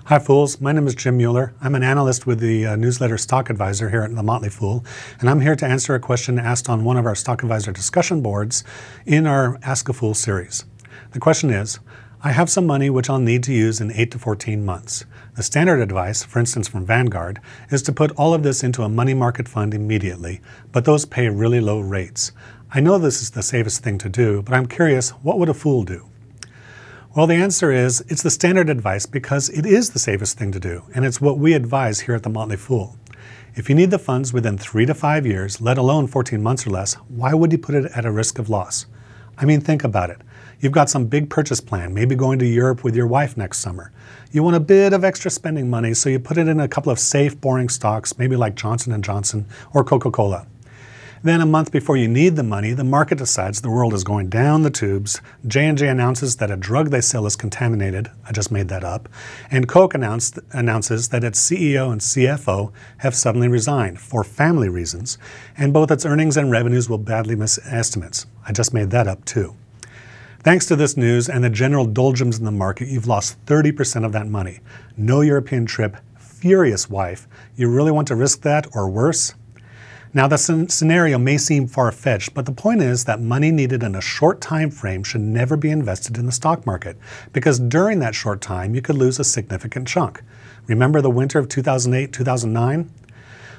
Hi Fools, my name is Jim Mueller. I'm an analyst with the newsletter Stock Advisor here at The Motley Fool, and I'm here to answer a question asked on one of our Stock Advisor discussion boards in our Ask a Fool series. The question is, I have some money which I'll need to use in 8 to 14 months. The standard advice, for instance from Vanguard, is to put all of this into a money market fund immediately, but those pay really low rates. I know this is the safest thing to do, but I'm curious, what would a fool do? Well, the answer is it's the standard advice because it is the safest thing to do, and it's what we advise here at The Motley Fool. If you need the funds within 3 to 5 years, let alone 14 months or less, why would you put it at a risk of loss? I mean, think about it. You've got some big purchase plan, maybe going to Europe with your wife next summer. You want a bit of extra spending money, so you put it in a couple of safe, boring stocks, maybe like Johnson & Johnson or Coca-Cola. Then a month before you need the money, the market decides the world is going down the tubes. J&J announces that a drug they sell is contaminated. I just made that up. And Coke announces that its CEO and CFO have suddenly resigned for family reasons, and both its earnings and revenues will badly miss estimates. I just made that up too. Thanks to this news and the general doldrums in the market, you've lost 30% of that money. No European trip, furious wife. You really want to risk that or worse? Now, the scenario may seem far-fetched, but the point is that money needed in a short time frame should never be invested in the stock market, because during that short time, you could lose a significant chunk. Remember the winter of 2008-2009?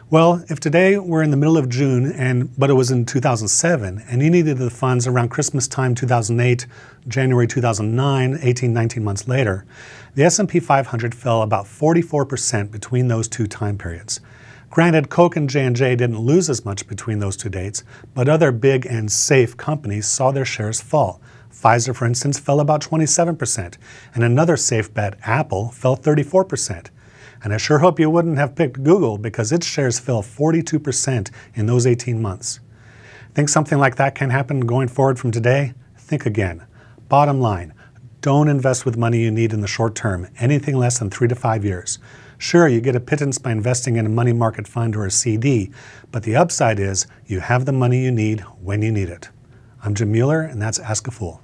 Well, if today we're in the middle of June, but it was in 2007, and you needed the funds around Christmas time 2008, January 2009, 18, 19 months later, the S&P 500 fell about 44% between those two time periods. Granted, Coke and J&J didn't lose as much between those two dates, but other big and safe companies saw their shares fall. Pfizer, for instance, fell about 27%, and another safe bet, Apple, fell 34%. And I sure hope you wouldn't have picked Google because its shares fell 42% in those 18 months. Think something like that can happen going forward from today? Think again. Bottom line, don't invest with money you need in the short term, anything less than 3 to 5 years. Sure, you get a pittance by investing in a money market fund or a CD, but the upside is you have the money you need when you need it. I'm Jim Mueller, and that's Ask a Fool.